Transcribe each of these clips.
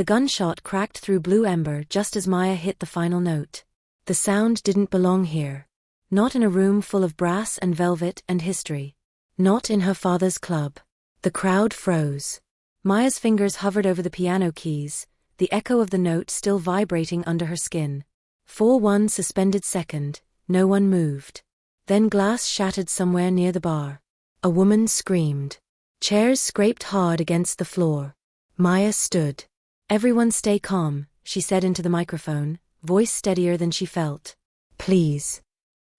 The gunshot cracked through blue ember just as Maya hit the final note. The sound didn't belong here. Not in a room full of brass and velvet and history. Not in her father's club. The crowd froze. Maya's fingers hovered over the piano keys, the echo of the note still vibrating under her skin. For 1 suspended second, no one moved. Then glass shattered somewhere near the bar. A woman screamed. Chairs scraped hard against the floor. Maya stood. "Everyone stay calm," she said into the microphone, voice steadier than she felt. "Please."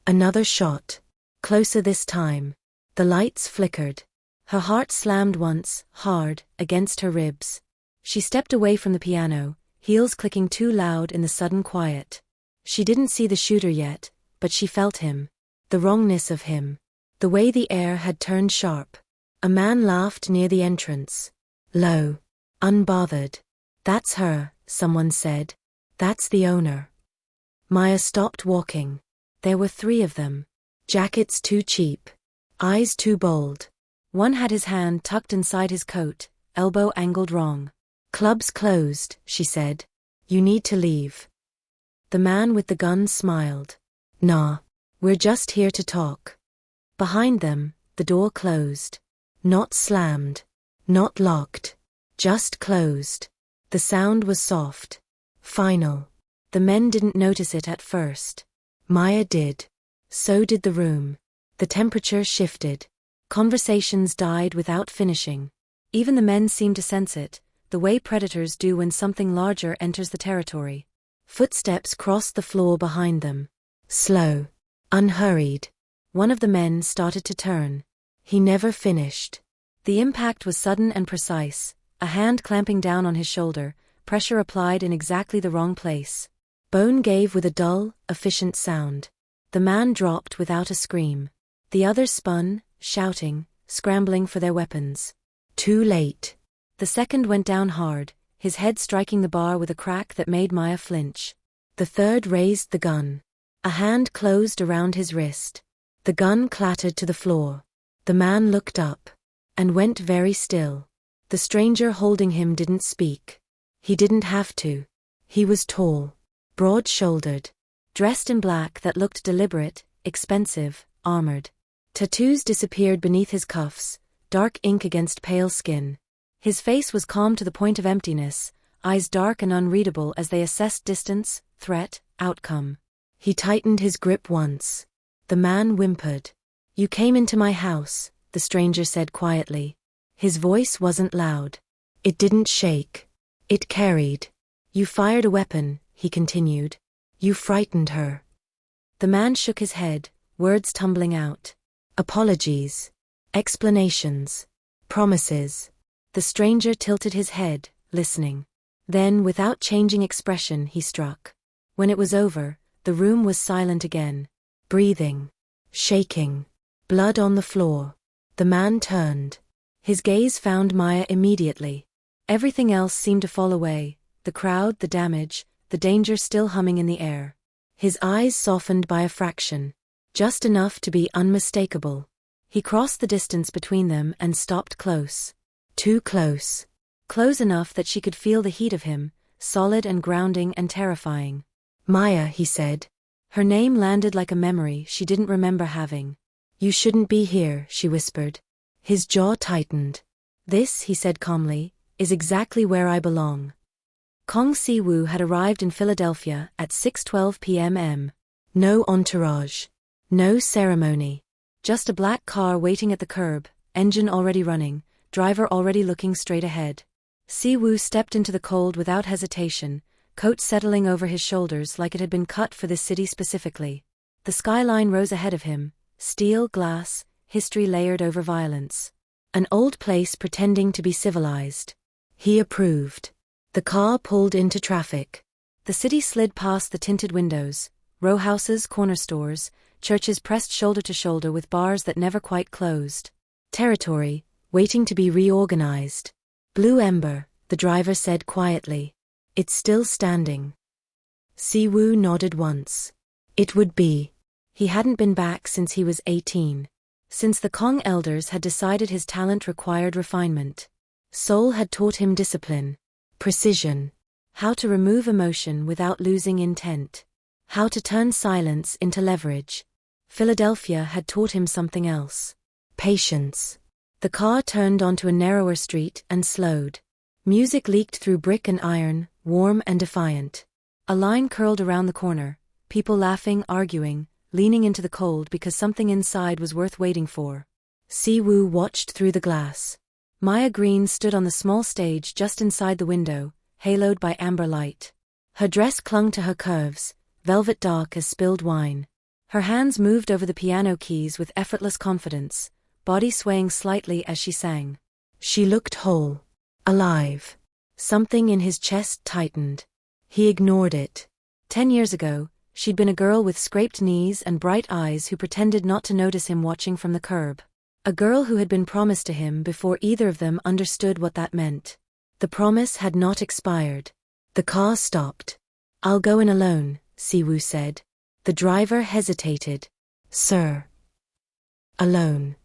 Another shot. Closer this time. The lights flickered. Her heart slammed once, hard, against her ribs. She stepped away from the piano, heels clicking too loud in the sudden quiet. She didn't see the shooter yet, but she felt him. The wrongness of him. The way the air had turned sharp. A man laughed near the entrance. Low. Unbothered. "That's her," someone said. "That's the owner." Maya stopped walking. There were 3 of them. Jackets too cheap. Eyes too bold. One had his hand tucked inside his coat, elbow angled wrong. "Club's closed," she said. "You need to leave." The man with the gun smiled. "Nah. We're just here to talk." Behind them, the door closed. Not slammed. Not locked. Just closed. The sound was soft. Final. The men didn't notice it at first. Maya did. So did the room. The temperature shifted. Conversations died without finishing. Even the men seemed to sense it, the way predators do when something larger enters the territory. Footsteps crossed the floor behind them. Slow. Unhurried. One of the men started to turn. He never finished. The impact was sudden and precise, a hand clamping down on his shoulder, pressure applied in exactly the wrong place. Bone gave with a dull, efficient sound. The man dropped without a scream. The others spun, shouting, scrambling for their weapons. Too late. The second went down hard, his head striking the bar with a crack that made Maya flinch. The third raised the gun. A hand closed around his wrist. The gun clattered to the floor. The man looked up. And went very still. The stranger holding him didn't speak. He didn't have to. He was tall. Broad-shouldered. Dressed in black that looked deliberate, expensive, armored. Tattoos disappeared beneath his cuffs, dark ink against pale skin. His face was calm to the point of emptiness, eyes dark and unreadable as they assessed distance, threat, outcome. He tightened his grip once. The man whimpered. "You came into my house," the stranger said quietly. His voice wasn't loud. It didn't shake. It carried. "You fired a weapon," he continued. "You frightened her." The man shook his head, words tumbling out. Apologies. Explanations. Promises. The stranger tilted his head, listening. Then, without changing expression, he struck. When it was over, the room was silent again. Breathing. Shaking. Blood on the floor. The man turned. His gaze found Maya immediately. Everything else seemed to fall away, the crowd, the damage, the danger still humming in the air. His eyes softened by a fraction. Just enough to be unmistakable. He crossed the distance between them and stopped close. Too close. Close enough that she could feel the heat of him, solid and grounding and terrifying. "Maya," he said. Her name landed like a memory she didn't remember having. "You shouldn't be here," she whispered. His jaw tightened. "This," he said calmly, "is exactly where I belong." Kong Si-woo had arrived in Philadelphia at 6:12 p.m. No entourage. No ceremony. Just a black car waiting at the curb, engine already running, driver already looking straight ahead. Si-woo stepped into the cold without hesitation, coat settling over his shoulders like it had been cut for this city specifically. The skyline rose ahead of him, steel, glass, history layered over violence. An old place pretending to be civilized. He approved. The car pulled into traffic. The city slid past the tinted windows, row houses, corner stores, churches pressed shoulder to shoulder with bars that never quite closed. Territory, waiting to be reorganized. "Blue ember," the driver said quietly. "It's still standing." Si-woo nodded once. It would be. He hadn't been back since he was 18. Since the Kong elders had decided his talent required refinement. Seoul had taught him discipline. Precision. How to remove emotion without losing intent. How to turn silence into leverage. Philadelphia had taught him something else. Patience. The car turned onto a narrower street and slowed. Music leaked through brick and iron, warm and defiant. A line curled around the corner, people laughing, arguing, leaning into the cold because something inside was worth waiting for. Si-woo watched through the glass. Maya Greene stood on the small stage just inside the window, haloed by amber light. Her dress clung to her curves, velvet dark as spilled wine. Her hands moved over the piano keys with effortless confidence, body swaying slightly as she sang. She looked whole. Alive. Something in his chest tightened. He ignored it. 10 years ago, she'd been a girl with scraped knees and bright eyes who pretended not to notice him watching from the curb. A girl who had been promised to him before either of them understood what that meant. The promise had not expired. The car stopped. "I'll go in alone," Si-woo said. The driver hesitated. "Sir." "Alone."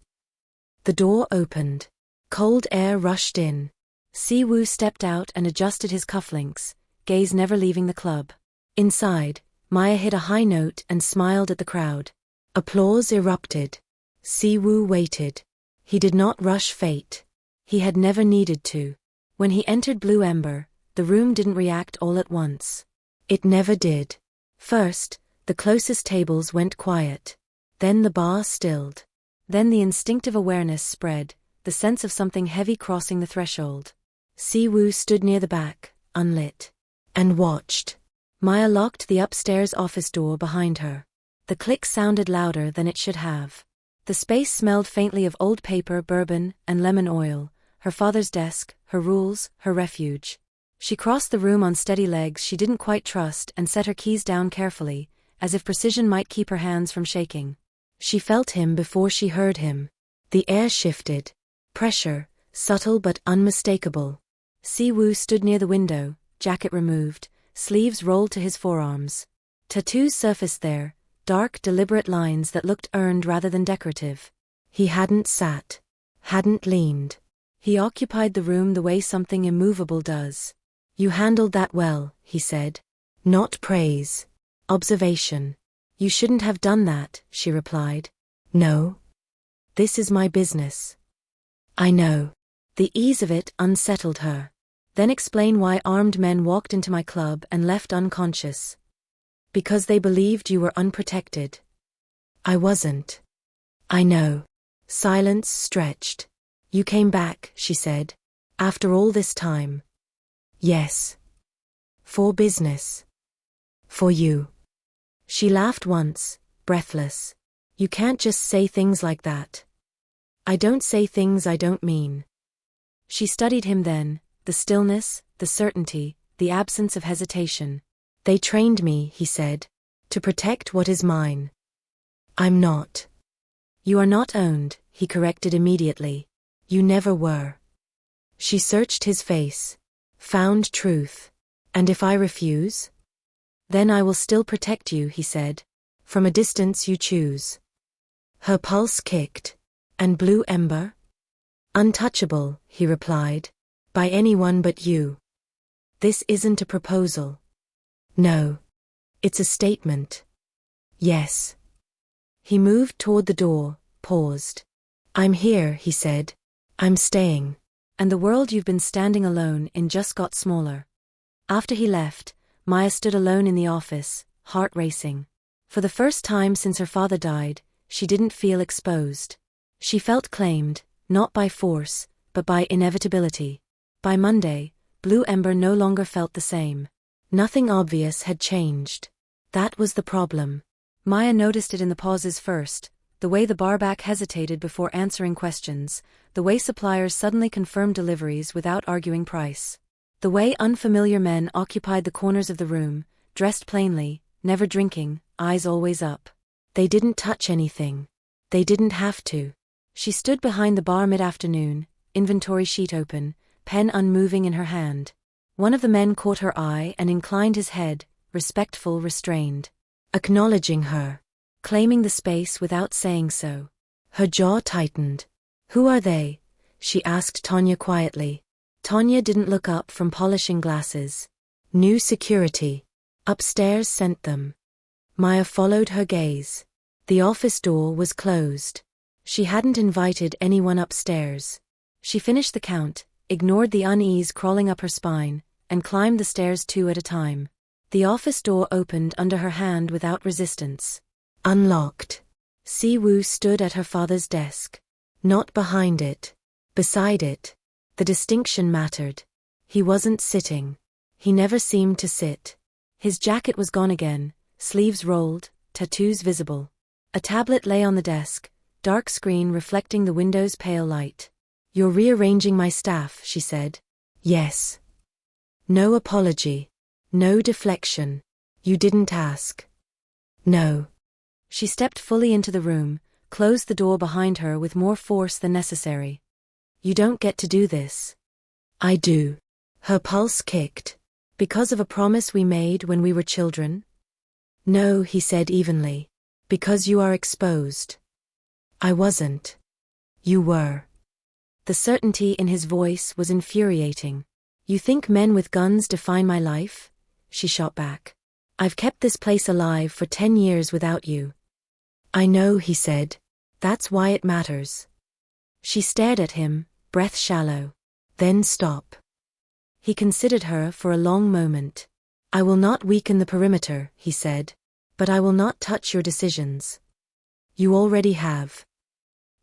The door opened. Cold air rushed in. Si-woo stepped out and adjusted his cufflinks, gaze never leaving the club. Inside, Maya hit a high note and smiled at the crowd. Applause erupted. Si-woo waited. He did not rush fate. He had never needed to. When he entered Blue Ember, the room didn't react all at once. It never did. First, the closest tables went quiet. Then the bar stilled. Then the instinctive awareness spread, the sense of something heavy crossing the threshold. Si-woo stood near the back, unlit, and watched. Maya locked the upstairs office door behind her. The click sounded louder than it should have. The space smelled faintly of old paper, bourbon, and lemon oil, her father's desk, her rules, her refuge. She crossed the room on steady legs she didn't quite trust and set her keys down carefully, as if precision might keep her hands from shaking. She felt him before she heard him. The air shifted. Pressure, subtle but unmistakable. Si-woo stood near the window, jacket removed, sleeves rolled to his forearms. Tattoos surfaced there, dark, deliberate lines that looked earned rather than decorative. He hadn't sat. Hadn't leaned. He occupied the room the way something immovable does. "You handled that well," he said. "Not praise. Observation." "You shouldn't have done that," she replied. "No. This is my business." "I know." The ease of it unsettled her. "Then explain why armed men walked into my club and left unconscious." "Because they believed you were unprotected." "I wasn't." "I know." Silence stretched. "You came back," she said. "After all this time." "Yes. For business. For you." She laughed once, breathless. "You can't just say things like that." "I don't say things I don't mean." She studied him then, the stillness, the certainty, the absence of hesitation. "They trained me," he said, "to protect what is mine." "I'm not." "You are not owned," he corrected immediately. "You never were." She searched his face. Found truth. "And if I refuse?" "Then I will still protect you," he said. "From a distance you choose." Her pulse kicked. "And Blue Ember?" "Untouchable," he replied. "By anyone but you." "This isn't a proposal." "No. It's a statement." "Yes." He moved toward the door, paused. "I'm here," he said. "I'm staying." "And the world you've been standing alone in just got smaller." After he left, Maya stood alone in the office, heart racing. For the first time since her father died, she didn't feel exposed. She felt claimed, not by force, but by inevitability. By Monday, Blue Ember no longer felt the same. Nothing obvious had changed. That was the problem. Maya noticed it in the pauses first, the way the barback hesitated before answering questions, the way suppliers suddenly confirmed deliveries without arguing price. The way unfamiliar men occupied the corners of the room, dressed plainly, never drinking, eyes always up. They didn't touch anything. They didn't have to. She stood behind the bar mid-afternoon, inventory sheet open, pen unmoving in her hand. One of the men caught her eye and inclined his head, respectful, restrained. Acknowledging her. Claiming the space without saying so. Her jaw tightened. "Who are they?" she asked Tanya quietly. Tanya didn't look up from polishing glasses. New security. Upstairs sent them. Maya followed her gaze. The office door was closed. She hadn't invited anyone upstairs. She finished the count, ignored the unease crawling up her spine, and climbed the stairs 2 at a time. The office door opened under her hand without resistance. Unlocked. Siwoo stood at her father's desk. Not behind it. Beside it. The distinction mattered. He wasn't sitting. He never seemed to sit. His jacket was gone again, sleeves rolled, tattoos visible. A tablet lay on the desk, dark screen reflecting the window's pale light. "You're rearranging my staff," she said. "Yes." No apology. No deflection. "You didn't ask." "No." She stepped fully into the room, closed the door behind her with more force than necessary. "You don't get to do this." "I do." Her pulse kicked. "Because of a promise we made when we were children?" "No," he said evenly. "Because you are exposed." "I wasn't." "You were." The certainty in his voice was infuriating. "You think men with guns define my life?" she shot back. "I've kept this place alive for 10 years without you." "I know," he said. "That's why it matters." She stared at him, breath shallow. "Then stop." He considered her for a long moment. "I will not weaken the perimeter," he said. "But I will not touch your decisions." "You already have."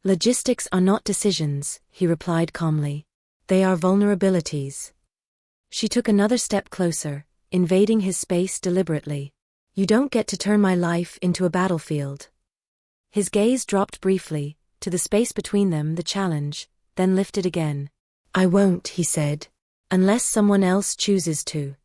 "Logistics are not decisions," he replied calmly. "They are vulnerabilities." She took another step closer, invading his space deliberately. "You don't get to turn my life into a battlefield." His gaze dropped briefly, to the space between them, the challenge, then lifted again. "I won't," he said. "Unless someone else chooses to."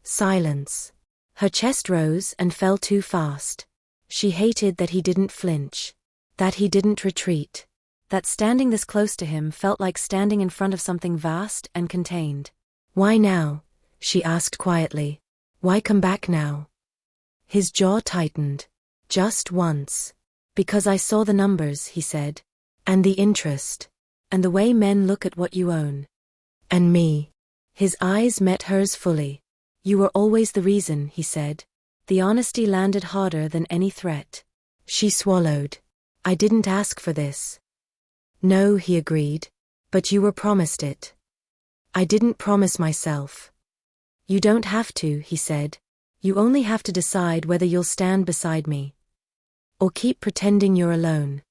Silence. Her chest rose and fell too fast. She hated that he didn't flinch. That he didn't retreat. That standing this close to him felt like standing in front of something vast and contained. "Why now?" she asked quietly. "Why come back now?" His jaw tightened. "Just once." "Because I saw the numbers," he said. "And the interest. And the way men look at what you own. And me." His eyes met hers fully. "You were always the reason," he said. The honesty landed harder than any threat. She swallowed. "I didn't ask for this." "No," he agreed. "But you were promised it." "I didn't promise myself." "You don't have to," he said. "You only have to decide whether you'll stand beside me. Or keep pretending you're alone."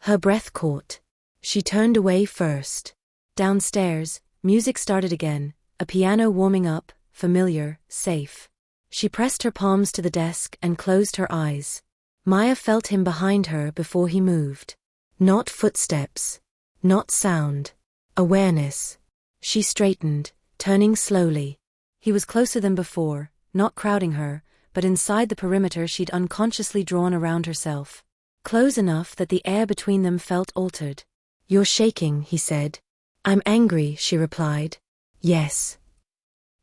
Her breath caught. She turned away first. Downstairs, music started again, a piano warming up, familiar, safe. She pressed her palms to the desk and closed her eyes. Maya felt him behind her before he moved. Not footsteps. Not sound. Awareness. She straightened, turning slowly. He was closer than before, not crowding her, but inside the perimeter she'd unconsciously drawn around herself. Close enough that the air between them felt altered. "You're shaking," he said. "I'm angry," she replied. "Yes."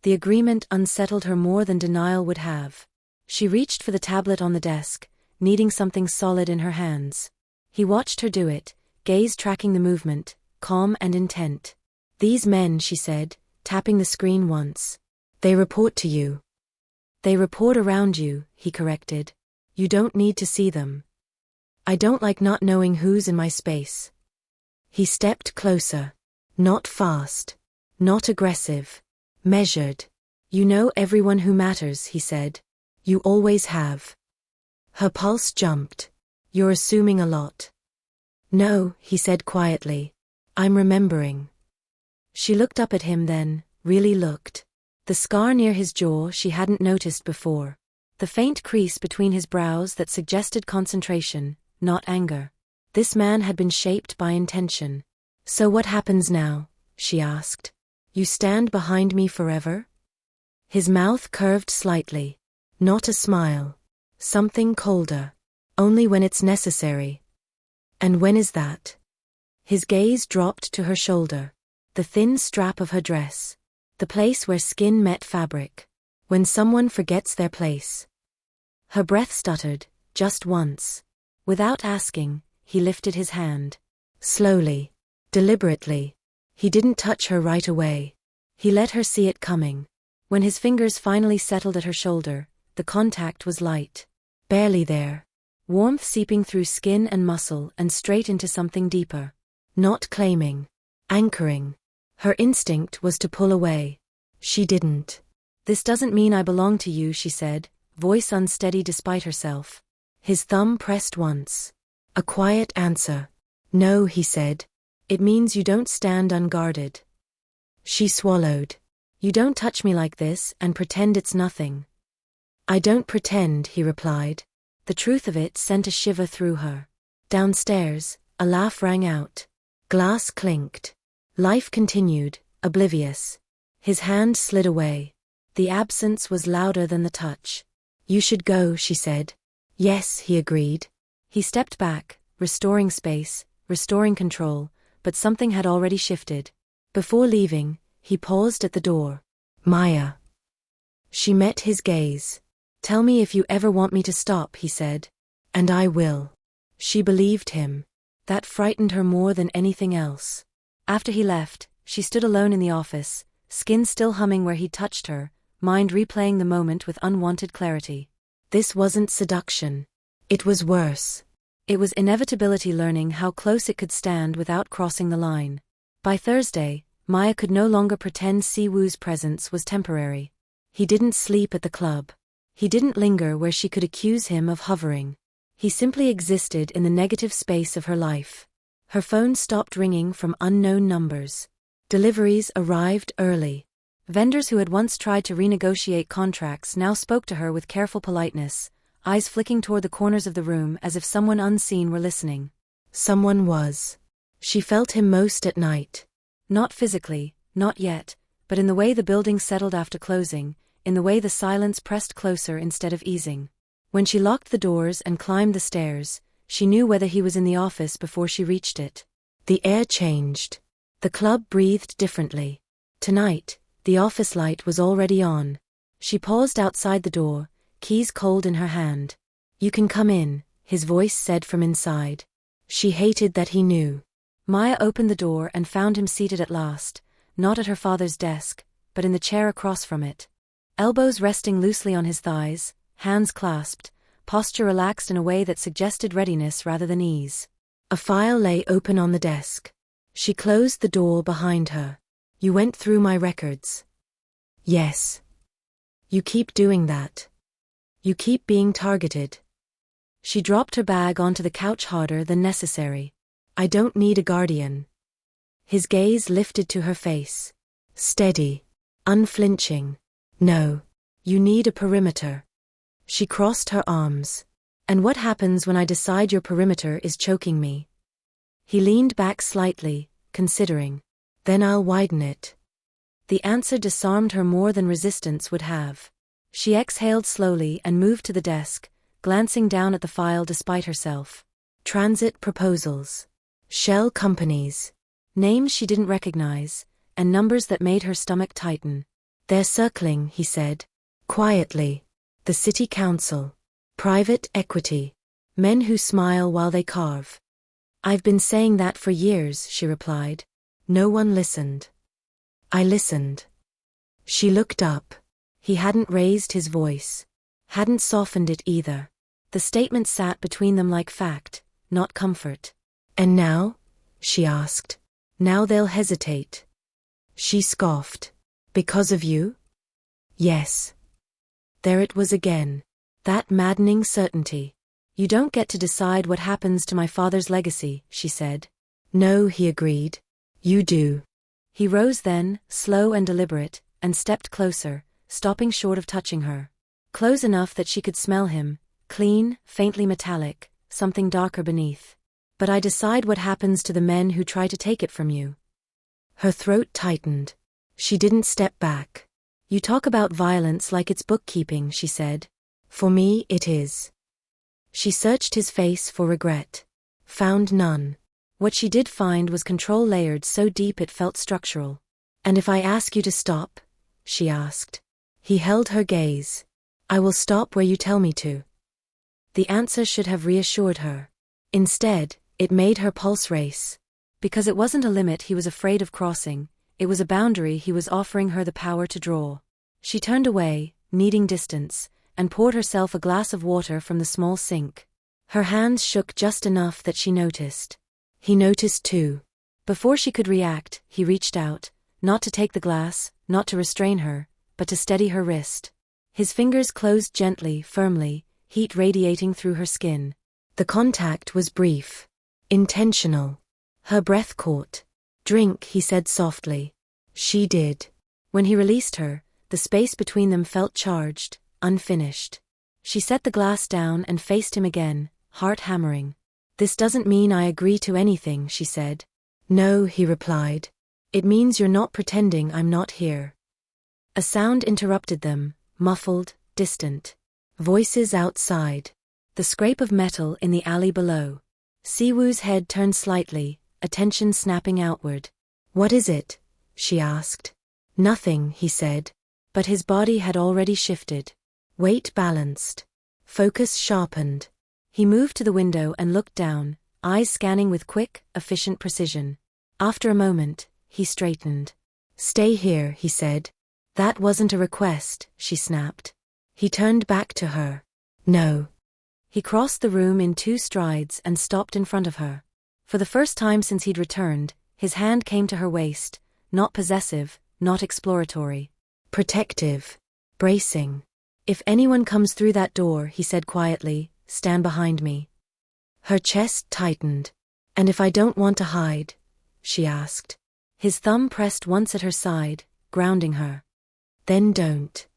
The agreement unsettled her more than denial would have. She reached for the tablet on the desk, needing something solid in her hands. He watched her do it, gaze tracking the movement, calm and intent. "These men," she said, tapping the screen once. "They report to you." "They report around you," he corrected. "You don't need to see them." "I don't like not knowing who's in my space." He stepped closer. Not fast. Not aggressive. Measured. "You know everyone who matters," he said. "You always have." Her pulse jumped. "You're assuming a lot." "No," he said quietly. "I'm remembering." She looked up at him then, really looked. The scar near his jaw she hadn't noticed before. The faint crease between his brows that suggested concentration, not anger. This man had been shaped by intention. "So what happens now?" she asked. "You stand behind me forever?" His mouth curved slightly. Not a smile. Something colder. "Only when it's necessary." "And when is that?" His gaze dropped to her shoulder. The thin strap of her dress. The place where skin met fabric. "When someone forgets their place." Her breath stuttered, just once. Without asking, he lifted his hand. Slowly. Deliberately. He didn't touch her right away. He let her see it coming. When his fingers finally settled at her shoulder, the contact was light. Barely there. Warmth seeping through skin and muscle and straight into something deeper. Not claiming. Anchoring. Her instinct was to pull away. She didn't. "This doesn't mean I belong to you," she said, voice unsteady despite herself. His thumb pressed once. A quiet answer. "No," he said. "It means you don't stand unguarded." She swallowed. "You don't touch me like this and pretend it's nothing." "I don't pretend," he replied. The truth of it sent a shiver through her. Downstairs, a laugh rang out. Glass clinked. Life continued, oblivious. His hand slid away. The absence was louder than the touch. "You should go," she said. "Yes," he agreed. He stepped back, restoring space, restoring control, but something had already shifted. Before leaving, he paused at the door. "Maya." She met his gaze. "Tell me if you ever want me to stop," he said. "And I will." She believed him. That frightened her more than anything else. After he left, she stood alone in the office, skin still humming where he'd touched her, mind replaying the moment with unwanted clarity. This wasn't seduction. It was worse. It was inevitability, learning how close it could stand without crossing the line. By Thursday, Maya could no longer pretend Siwoo's presence was temporary. He didn't sleep at the club. He didn't linger where she could accuse him of hovering. He simply existed in the negative space of her life. Her phone stopped ringing from unknown numbers. Deliveries arrived early. Vendors who had once tried to renegotiate contracts now spoke to her with careful politeness, eyes flicking toward the corners of the room as if someone unseen were listening. Someone was. She felt him most at night. Not physically, not yet, but in the way the building settled after closing, in the way the silence pressed closer instead of easing. When she locked the doors and climbed the stairs, she knew whether he was in the office before she reached it. The air changed. The club breathed differently. Tonight, the office light was already on. She paused outside the door, keys cold in her hand. "You can come in," his voice said from inside. She hated that he knew. Maya opened the door and found him seated at last, not at her father's desk, but in the chair across from it. Elbows resting loosely on his thighs, hands clasped, posture relaxed in a way that suggested readiness rather than ease. A file lay open on the desk. She closed the door behind her. "You went through my records." "Yes." "You keep doing that. You keep being targeted." She dropped her bag onto the couch harder than necessary. "I don't need a guardian." His gaze lifted to her face. Steady. Unflinching. "No. You need a perimeter." She crossed her arms. "And what happens when I decide your perimeter is choking me?" He leaned back slightly, considering. "Then I'll widen it." The answer disarmed her more than resistance would have. She exhaled slowly and moved to the desk, glancing down at the file despite herself. Transit proposals. Shell companies. Names she didn't recognize, and numbers that made her stomach tighten. "They're circling," he said. Quietly. "The city council. Private equity. Men who smile while they carve." "I've been saying that for years," she replied. "No one listened." "I listened." She looked up. He hadn't raised his voice. Hadn't softened it either. The statement sat between them like fact, not comfort. "And now?" she asked. "Now they'll hesitate." She scoffed. "Because of you?" "Yes." There it was again. That maddening certainty. "You don't get to decide what happens to my father's legacy," she said. "No," he agreed. "You do." He rose then, slow and deliberate, and stepped closer, stopping short of touching her. Close enough that she could smell him, clean, faintly metallic, something darker beneath. "But I decide what happens to the men who try to take it from you." Her throat tightened. She didn't step back. "You talk about violence like it's bookkeeping," she said. "For me, it is." She searched his face for regret. Found none. What she did find was control layered so deep it felt structural. "And if I ask you to stop?" she asked. He held her gaze. "I will stop where you tell me to." The answer should have reassured her. Instead, it made her pulse race. Because it wasn't a limit he was afraid of crossing, It was a boundary he was offering her the power to draw. She turned away, needing distance, and poured herself a glass of water from the small sink. Her hands shook just enough that she noticed. He noticed too. Before she could react, he reached out, not to take the glass, not to restrain her, but to steady her wrist. His fingers closed gently, firmly, heat radiating through her skin. The contact was brief. Intentional. Her breath caught. "Drink," he said softly. She did. When he released her, the space between them felt charged, unfinished. She set the glass down and faced him again, heart hammering. "This doesn't mean I agree to anything," she said. "No," he replied. "It means you're not pretending I'm not here." A sound interrupted them, muffled, distant. Voices outside. The scrape of metal in the alley below. Siwoo's head turned slightly, attention snapping outward. "What is it?" she asked. "Nothing," he said. But his body had already shifted. Weight balanced. Focus sharpened. He moved to the window and looked down, eyes scanning with quick, efficient precision. After a moment, he straightened. "Stay here," he said. "That wasn't a request," she snapped. He turned back to her. "No." He crossed the room in 2 strides and stopped in front of her. For the first time since he'd returned, his hand came to her waist, not possessive, not exploratory. Protective. Bracing. "If anyone comes through that door," he said quietly, "stand behind me." Her chest tightened. "And if I don't want to hide?" she asked. His thumb pressed once at her side, grounding her. "Then don't."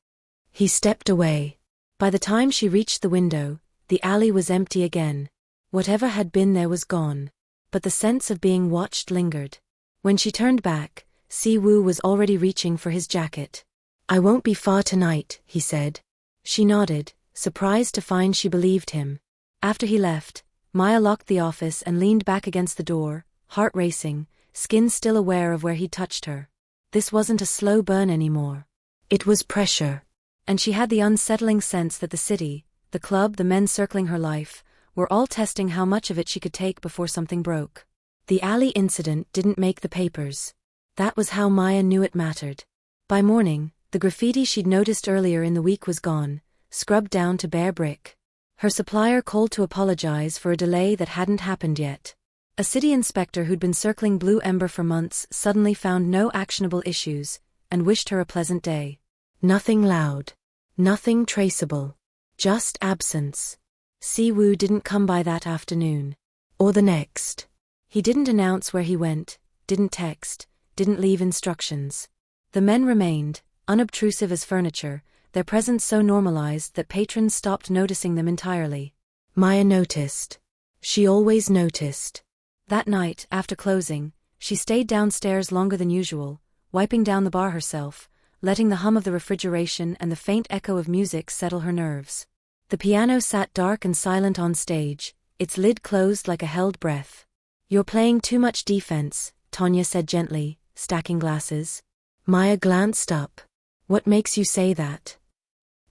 He stepped away. By the time she reached the window, the alley was empty again. Whatever had been there was gone. But the sense of being watched lingered. When she turned back, Siwoo was already reaching for his jacket. "I won't be far tonight," he said. She nodded, surprised to find she believed him. After he left, Maya locked the office and leaned back against the door, heart racing, skin still aware of where he'd touched her. This wasn't a slow burn anymore. It was pressure. And she had the unsettling sense that the city, the club, the men circling her life, were all testing how much of it she could take before something broke. The alley incident didn't make the papers. That was how Maya knew it mattered. By morning, the graffiti she'd noticed earlier in the week was gone, scrubbed down to bare brick. Her supplier called to apologize for a delay that hadn't happened yet. A city inspector who'd been circling Blue Ember for months suddenly found no actionable issues, and wished her a pleasant day. Nothing loud. Nothing traceable. Just absence. Siwoo didn't come by that afternoon. Or the next. He didn't announce where he went, didn't text, didn't leave instructions. The men remained, unobtrusive as furniture, their presence so normalized that patrons stopped noticing them entirely. Maya noticed. She always noticed. That night, after closing, she stayed downstairs longer than usual, wiping down the bar herself, letting the hum of the refrigeration and the faint echo of music settle her nerves. The piano sat dark and silent on stage, its lid closed like a held breath. "You're playing too much defense," Tonya said gently, stacking glasses. Maya glanced up. "What makes you say that?"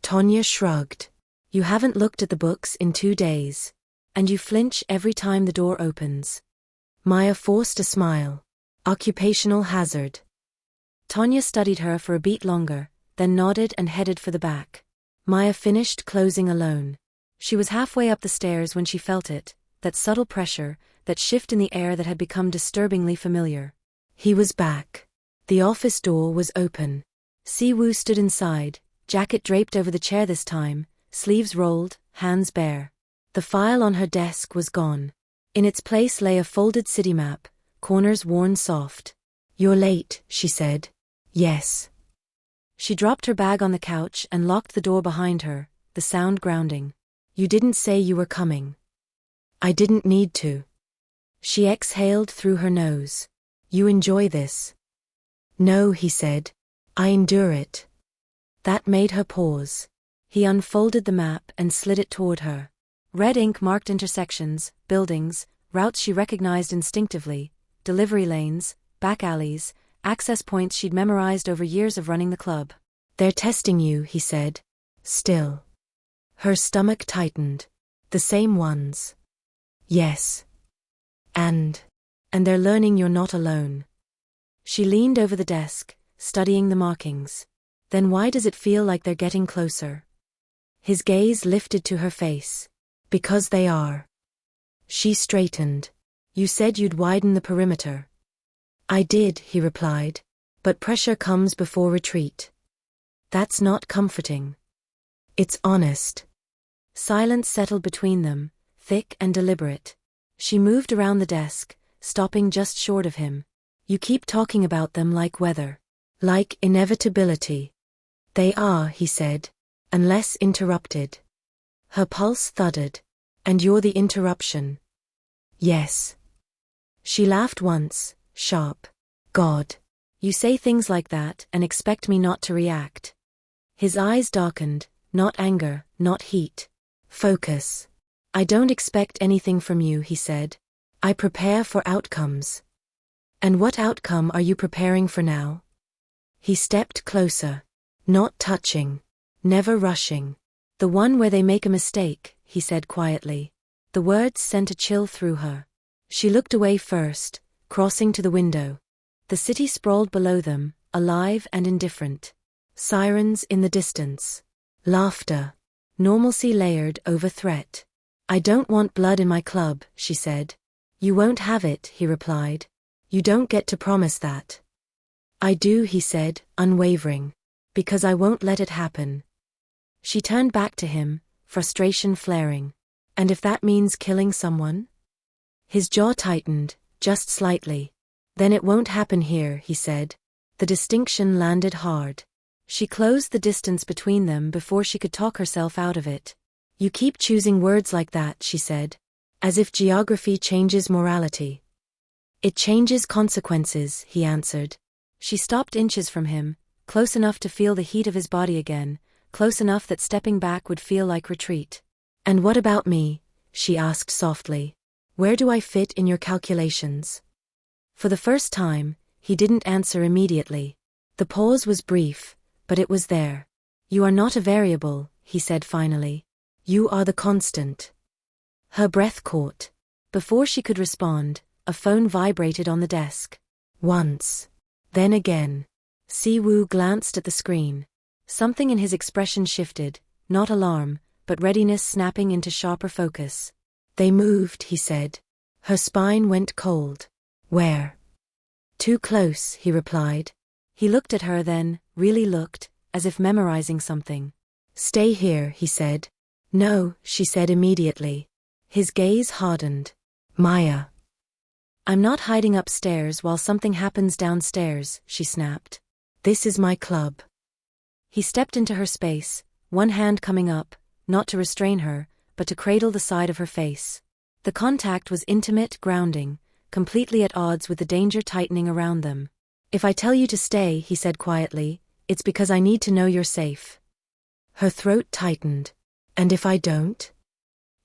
Tonya shrugged. "You haven't looked at the books in 2 days. And you flinch every time the door opens." Maya forced a smile. "Occupational hazard." Tonya studied her for a beat longer, then nodded and headed for the back. Maya finished closing alone. She was halfway up the stairs when she felt it, that subtle pressure, that shift in the air that had become disturbingly familiar. He was back. The office door was open. Siwoo stood inside, jacket draped over the chair this time, sleeves rolled, hands bare. The file on her desk was gone. In its place lay a folded city map, corners worn soft. "You're late," she said. "Yes." She dropped her bag on the couch and locked the door behind her, the sound grounding. "You didn't say you were coming." "I didn't need to." She exhaled through her nose. "You enjoy this?" "No," he said. "I endure it." That made her pause. He unfolded the map and slid it toward her. Red ink marked intersections, buildings, routes she recognized instinctively, delivery lanes, back alleys, access points she'd memorized over years of running the club. "They're testing you," he said. "Still." Her stomach tightened. "The same ones." "Yes." And they're learning you're not alone." She leaned over the desk, studying the markings. Then why does it feel like they're getting closer? His gaze lifted to her face. Because they are. She straightened. You said you'd widen the perimeter. I did, he replied. But pressure comes before retreat. That's not comforting. It's honest. Silence settled between them, thick and deliberate. She moved around the desk, stopping just short of him. You keep talking about them like weather. Like inevitability. They are, he said. Unless interrupted. Her pulse thudded. And you're the interruption. Yes. She laughed once, sharp. God. You say things like that and expect me not to react. His eyes darkened, not anger, not heat. Focus. I don't expect anything from you, he said. I prepare for outcomes. And what outcome are you preparing for now? He stepped closer. Not touching. Never rushing. The one where they make a mistake, he said quietly. The words sent a chill through her. She looked away first, crossing to the window. The city sprawled below them, alive and indifferent. Sirens in the distance. Laughter. Normalcy layered over threat. I don't want blood in my club, she said. You won't have it, he replied. You don't get to promise that. I do, he said, unwavering. Because I won't let it happen. She turned back to him, frustration flaring. And if that means killing someone? His jaw tightened, just slightly. Then it won't happen here, he said. The distinction landed hard. She closed the distance between them before she could talk herself out of it. You keep choosing words like that, she said. As if geography changes morality. It changes consequences, he answered. She stopped inches from him, close enough to feel the heat of his body again, close enough that stepping back would feel like retreat. And what about me? She asked softly. Where do I fit in your calculations? For the first time, he didn't answer immediately. The pause was brief, but it was there. You are not a variable, he said finally. You are the constant. Her breath caught. Before she could respond, a phone vibrated on the desk. Once. Then again. Siwoo glanced at the screen. Something in his expression shifted, not alarm, but readiness snapping into sharper focus. They moved, he said. Her spine went cold. Where? Too close, he replied. He looked at her then, really looked, as if memorizing something. Stay here, he said. No, she said immediately. His gaze hardened. Maya. I'm not hiding upstairs while something happens downstairs, she snapped. This is my club. He stepped into her space, one hand coming up, not to restrain her, but to cradle the side of her face. The contact was intimate, grounding, completely at odds with the danger tightening around them. If I tell you to stay, he said quietly, it's because I need to know you're safe. Her throat tightened. And if I don't?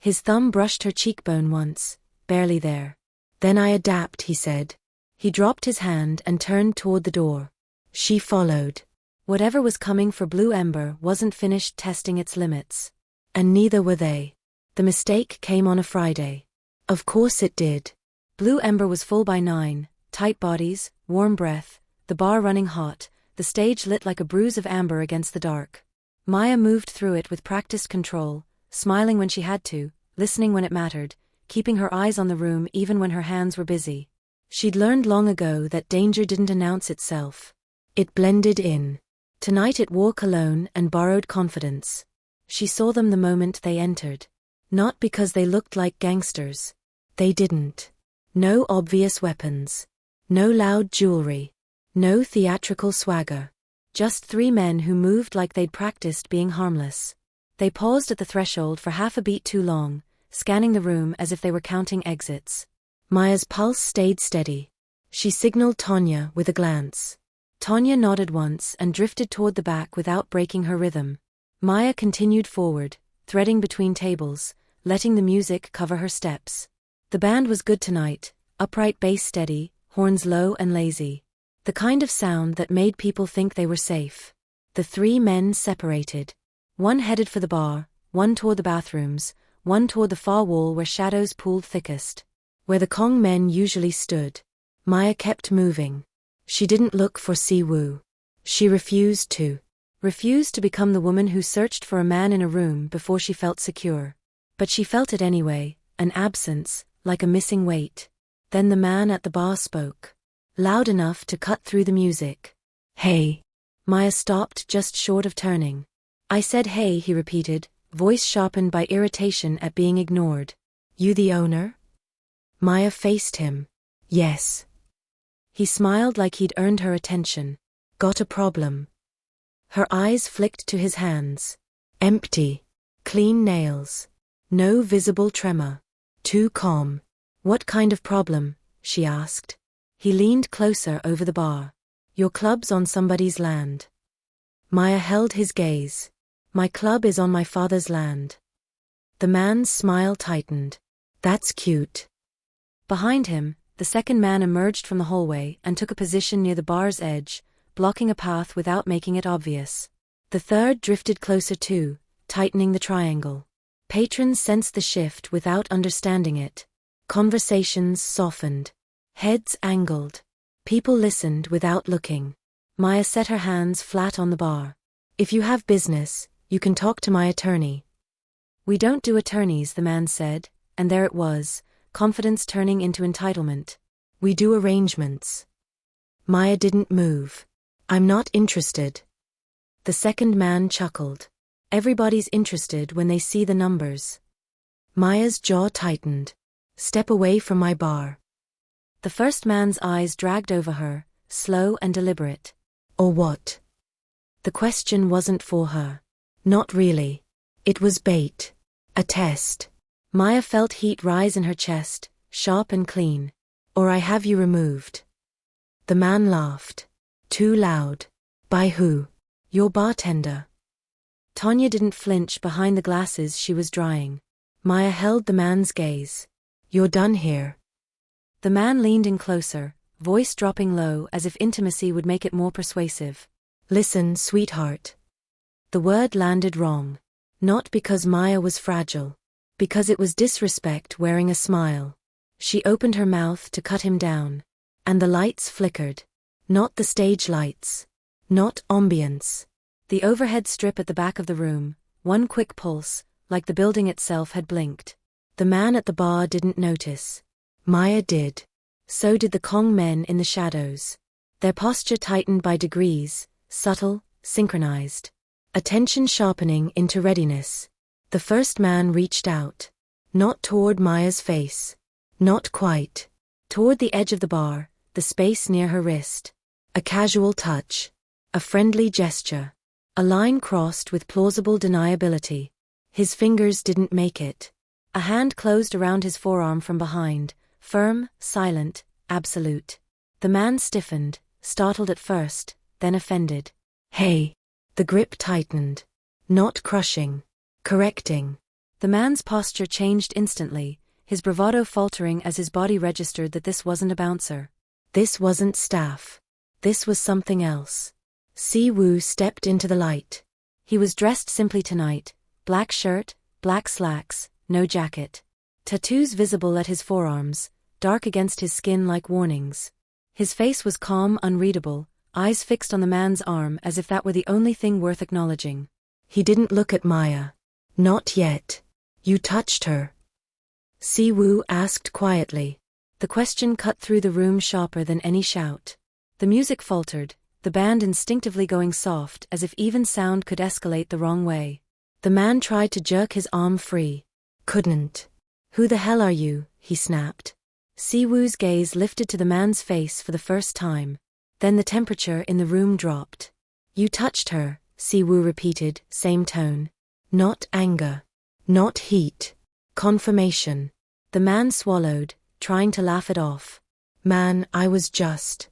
His thumb brushed her cheekbone once, barely there. Then I adapt, he said. He dropped his hand and turned toward the door. She followed. Whatever was coming for Blue Ember wasn't finished testing its limits. And neither were they. The mistake came on a Friday. Of course it did. Blue Ember was full by 9, tight bodies, warm breath, the bar running hot, the stage lit like a bruise of amber against the dark. Maya moved through it with practiced control, smiling when she had to, listening when it mattered, keeping her eyes on the room even when her hands were busy. She'd learned long ago that danger didn't announce itself. It blended in. Tonight it wore cologne and borrowed confidence. She saw them the moment they entered. Not because they looked like gangsters. They didn't. No obvious weapons. No loud jewelry. No theatrical swagger. Just 3 men who moved like they'd practiced being harmless. They paused at the threshold for half a beat too long, scanning the room as if they were counting exits. Maya's pulse stayed steady. She signaled Tonya with a glance. Tonya nodded once and drifted toward the back without breaking her rhythm. Maya continued forward, threading between tables, letting the music cover her steps. The band was good tonight, upright bass steady, horns low and lazy. The kind of sound that made people think they were safe. The 3 men separated. One headed for the bar, one toward the bathrooms, one toward the far wall where shadows pooled thickest. Where the Kong men usually stood. Maya kept moving. She didn't look for Siwoo. She refused to. Refused to become the woman who searched for a man in a room before she felt secure. But she felt it anyway, an absence, like a missing weight. Then the man at the bar spoke. Loud enough to cut through the music. "Hey." Maya stopped just short of turning. "I said hey," he repeated, voice sharpened by irritation at being ignored. "You the owner?" Maya faced him. "Yes." He smiled like he'd earned her attention. "Got a problem?" Her eyes flicked to his hands. Empty. Clean nails. No visible tremor. Too calm. "What kind of problem?" she asked. He leaned closer over the bar. "Your club's on somebody's land." Maya held his gaze. "My club is on my father's land." The man's smile tightened. "That's cute." Behind him, the second man emerged from the hallway and took a position near the bar's edge, blocking a path without making it obvious. The third drifted closer too, tightening the triangle. Patrons sensed the shift without understanding it. Conversations softened. Heads angled. People listened without looking. Maya set her hands flat on the bar. "If you have business, you can talk to my attorney." "We don't do attorneys," the man said, and there it was, confidence turning into entitlement. "We do arrangements." Maya didn't move. "I'm not interested." The second man chuckled. "Everybody's interested when they see the numbers." Maya's jaw tightened. "Step away from my bar." The first man's eyes dragged over her, slow and deliberate. "Or what?" The question wasn't for her. Not really. It was bait. A test. Maya felt heat rise in her chest, sharp and clean. "Or I have you removed." The man laughed. Too loud. "By who?" "Your bartender." Tanya didn't flinch behind the glasses she was drying. Maya held the man's gaze. "You're done here." The man leaned in closer, voice dropping low as if intimacy would make it more persuasive. "Listen, sweetheart." The word landed wrong. Not because Maya was fragile. Because it was disrespect wearing a smile. She opened her mouth to cut him down. And the lights flickered. Not the stage lights. Not ambience. The overhead strip at the back of the room, one quick pulse, like the building itself had blinked. The man at the bar didn't notice. Maya did. So did the Kong men in the shadows. Their posture tightened by degrees, subtle, synchronized. Attention sharpening into readiness. The first man reached out. Not toward Maya's face. Not quite. Toward the edge of the bar, the space near her wrist. A casual touch. A friendly gesture. A line crossed with plausible deniability. His fingers didn't make it. A hand closed around his forearm from behind, firm, silent, absolute. The man stiffened, startled at first, then offended. "Hey." The grip tightened. Not crushing. Correcting. The man's posture changed instantly, his bravado faltering as his body registered that this wasn't a bouncer. This wasn't staff. This was something else. Siwoo stepped into the light. He was dressed simply tonight, black shirt, black slacks, no jacket. Tattoos visible at his forearms, dark against his skin like warnings. His face was calm, unreadable, eyes fixed on the man's arm as if that were the only thing worth acknowledging. He didn't look at Maya. "Not yet." "You touched her?" Siwoo asked quietly. The question cut through the room sharper than any shout. The music faltered, the band instinctively going soft as if even sound could escalate the wrong way. The man tried to jerk his arm free. Couldn't. "Who the hell are you?" he snapped. Siwoo's gaze lifted to the man's face for the first time. Then the temperature in the room dropped. "You touched her," Siwoo repeated, same tone. Not anger. Not heat. Confirmation. The man swallowed, trying to laugh it off. "Man, I was just..."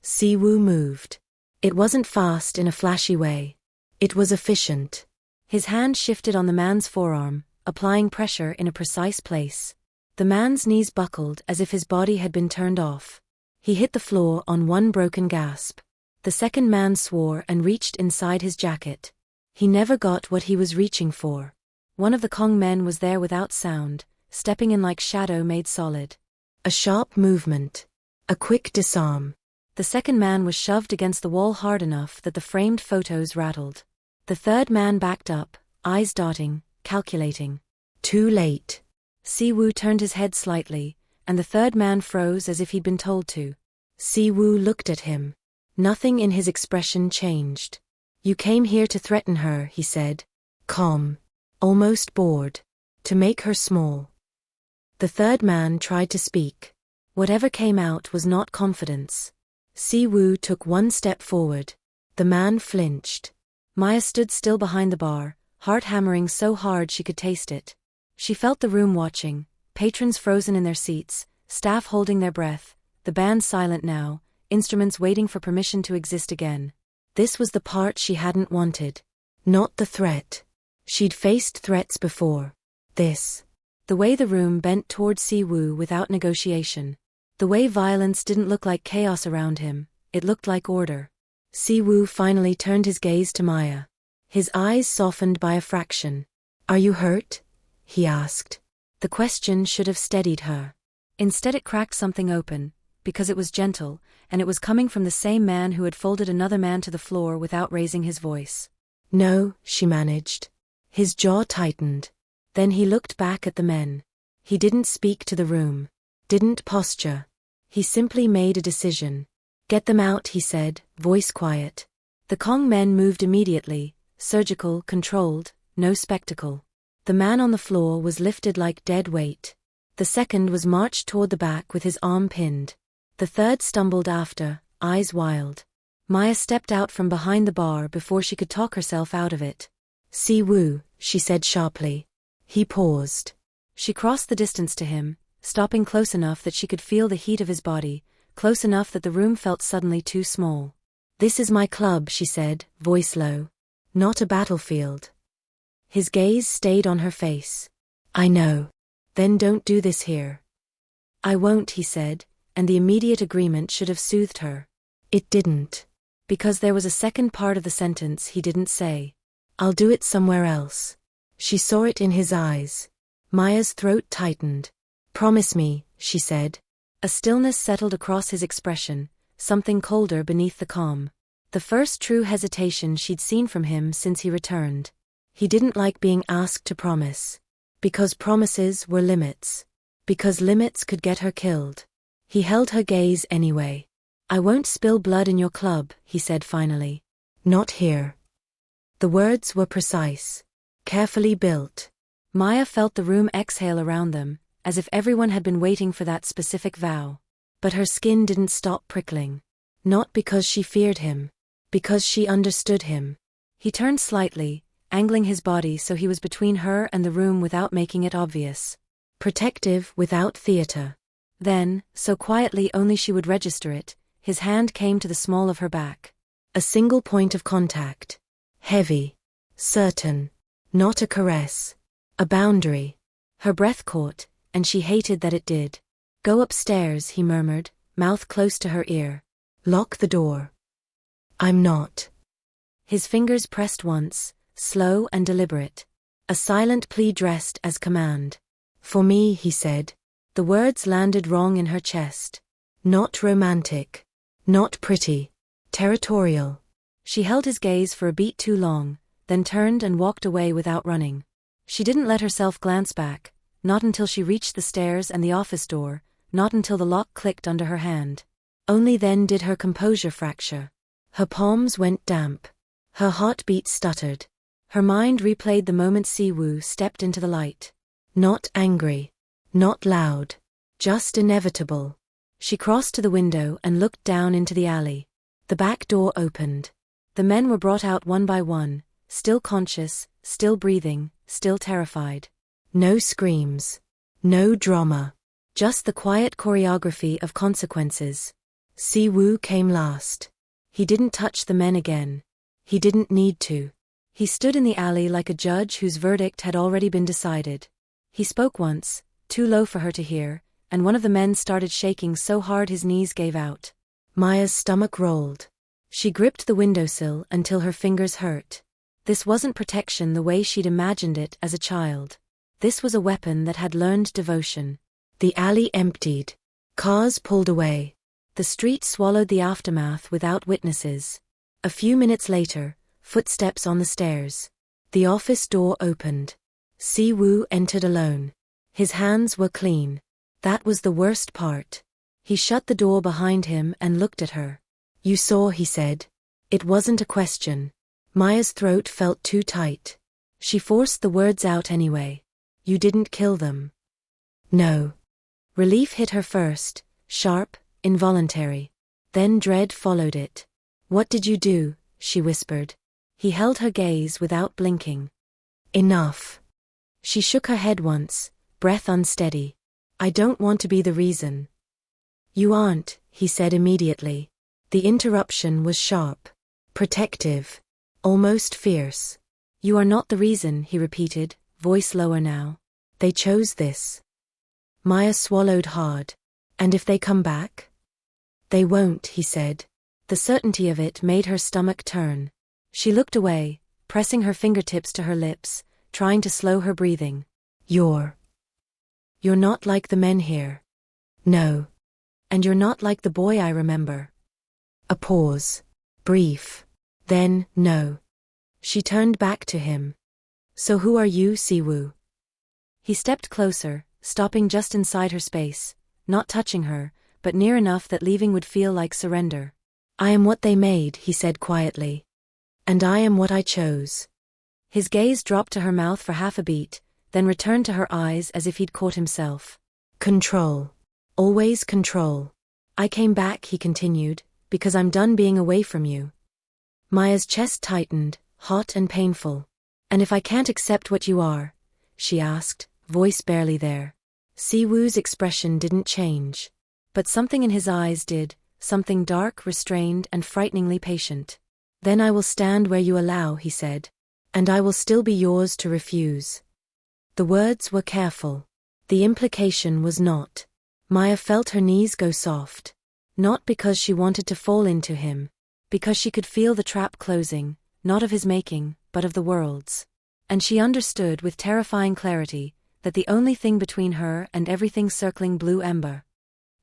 Siwoo moved. It wasn't fast in a flashy way. It was efficient. His hand shifted on the man's forearm, applying pressure in a precise place. The man's knees buckled as if his body had been turned off. He hit the floor on one broken gasp. The second man swore and reached inside his jacket. He never got what he was reaching for. One of the Kong men was there without sound, stepping in like shadow made solid. A sharp movement. A quick disarm. The second man was shoved against the wall hard enough that the framed photos rattled. The third man backed up, eyes darting, calculating. Too late. Siwoo turned his head slightly, and the third man froze as if he'd been told to. Siwoo looked at him. Nothing in his expression changed. You came here to threaten her, he said. Calm. Almost bored. To make her small. The third man tried to speak. Whatever came out was not confidence. Siwoo took one step forward. The man flinched. Maya stood still behind the bar, heart hammering so hard she could taste it. She felt the room watching, patrons frozen in their seats, staff holding their breath, the band silent now, instruments waiting for permission to exist again. This was the part she hadn't wanted. Not the threat. She'd faced threats before. This. The way the room bent toward Siwoo without negotiation. The way violence didn't look like chaos around him, it looked like order. Siwoo finally turned his gaze to Maya. His eyes softened by a fraction. Are you hurt? He asked. The question should have steadied her. Instead it cracked something open, because it was gentle, and it was coming from the same man who had folded another man to the floor without raising his voice. No, she managed. His jaw tightened. Then he looked back at the men. He didn't speak to the room. Didn't posture. He simply made a decision. Get them out, he said, voice quiet. The Kong men moved immediately, surgical, controlled, no spectacle. The man on the floor was lifted like dead weight. The second was marched toward the back with his arm pinned. The third stumbled after, eyes wild. Maya stepped out from behind the bar before she could talk herself out of it. Siwoo, she said sharply. He paused. She crossed the distance to him, stopping close enough that she could feel the heat of his body, close enough that the room felt suddenly too small. This is my club, she said, voice low. Not a battlefield. His gaze stayed on her face. I know. Then don't do this here. I won't, he said, and the immediate agreement should have soothed her. It didn't. Because there was a second part of the sentence he didn't say. I'll do it somewhere else. She saw it in his eyes. Maya's throat tightened. Promise me, she said. A stillness settled across his expression, something colder beneath the calm. The first true hesitation she'd seen from him since he returned. He didn't like being asked to promise. Because promises were limits. Because limits could get her killed. He held her gaze anyway. I won't spill blood in your club, he said finally. Not here. The words were precise. Carefully built. Maya felt the room exhale around them, as if everyone had been waiting for that specific vow. But her skin didn't stop prickling. Not because she feared him. Because she understood him. He turned slightly, angling his body so he was between her and the room without making it obvious. Protective without theater. Then, so quietly only she would register it, his hand came to the small of her back. A single point of contact. Heavy. Certain. Not a caress. A boundary. Her breath caught, and she hated that it did. Go upstairs, he murmured, mouth close to her ear. Lock the door. I'm not. His fingers pressed once, slow and deliberate. A silent plea dressed as command. For me, he said. The words landed wrong in her chest. Not romantic. Not pretty. Territorial. She held his gaze for a beat too long, then turned and walked away without running. She didn't let herself glance back, not until she reached the stairs and the office door, not until the lock clicked under her hand. Only then did her composure fracture. Her palms went damp. Her heartbeat stuttered. Her mind replayed the moment Siwoo stepped into the light. Not angry. Not loud. Just inevitable. She crossed to the window and looked down into the alley. The back door opened. The men were brought out one by one, still conscious, still breathing, still terrified. No screams. No drama. Just the quiet choreography of consequences. Siwoo came last. He didn't touch the men again. He didn't need to. He stood in the alley like a judge whose verdict had already been decided. He spoke once, too low for her to hear, and one of the men started shaking so hard his knees gave out. Maya's stomach rolled. She gripped the windowsill until her fingers hurt. This wasn't protection the way she'd imagined it as a child. This was a weapon that had learned devotion. The alley emptied. Cars pulled away. The street swallowed the aftermath without witnesses. A few minutes later, footsteps on the stairs. The office door opened. Si-woo entered alone. His hands were clean. That was the worst part. He shut the door behind him and looked at her. "You saw," he said. It wasn't a question. Maya's throat felt too tight. She forced the words out anyway. "You didn't kill them." "No." Relief hit her first, sharp, involuntary. Then dread followed it. "What did you do?" she whispered. He held her gaze without blinking. "Enough." She shook her head once, breath unsteady. "I don't want to be the reason." "You aren't," he said immediately. The interruption was sharp, protective, almost fierce. "You are not the reason," he repeated, voice lower now. "They chose this." Maya swallowed hard. "And if they come back?" "They won't," he said. The certainty of it made her stomach turn. She looked away, pressing her fingertips to her lips, trying to slow her breathing. You're not like the men here." "No." "And you're not like the boy I remember." A pause. Brief. Then, "No." She turned back to him. "So who are you, Si-woo?" He stepped closer, stopping just inside her space, not touching her, but near enough that leaving would feel like surrender. "I am what they made," he said quietly. "And I am what I chose." His gaze dropped to her mouth for half a beat, then returned to her eyes as if he'd caught himself. "Control. Always control. I came back," he continued, "because I'm done being away from you." Maya's chest tightened, hot and painful. "And if I can't accept what you are?" she asked, voice barely there. Si-woo's expression didn't change. But something in his eyes did, something dark, restrained, and frighteningly patient. "Then I will stand where you allow," he said. "And I will still be yours to refuse." The words were careful. The implication was not. Maya felt her knees go soft. Not because she wanted to fall into him. Because she could feel the trap closing, not of his making, but of the world's. And she understood with terrifying clarity that the only thing between her and everything circling Blue Ember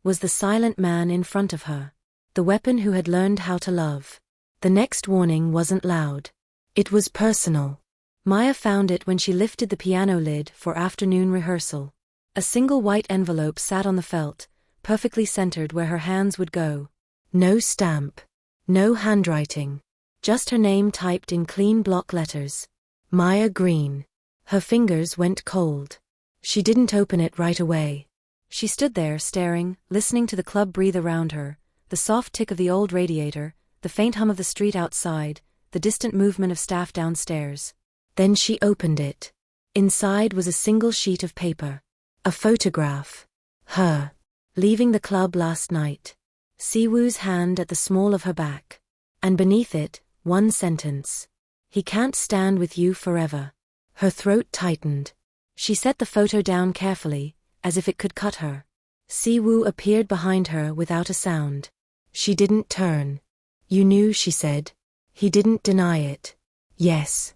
was the silent man in front of her. The weapon who had learned how to love. The next warning wasn't loud. It was personal. Maya found it when she lifted the piano lid for afternoon rehearsal. A single white envelope sat on the felt, perfectly centered where her hands would go. No stamp. No handwriting. Just her name typed in clean block letters. Maya Greene. Her fingers went cold. She didn't open it right away. She stood there staring, listening to the club breathe around her, the soft tick of the old radiator, the faint hum of the street outside, the distant movement of staff downstairs. Then she opened it. Inside was a single sheet of paper. A photograph. Her. Leaving the club last night. Si-woo's hand at the small of her back. And beneath it, one sentence. "He can't stand with you forever." Her throat tightened. She set the photo down carefully, as if it could cut her. Si-woo appeared behind her without a sound. She didn't turn. "You knew," she said. He didn't deny it. "Yes."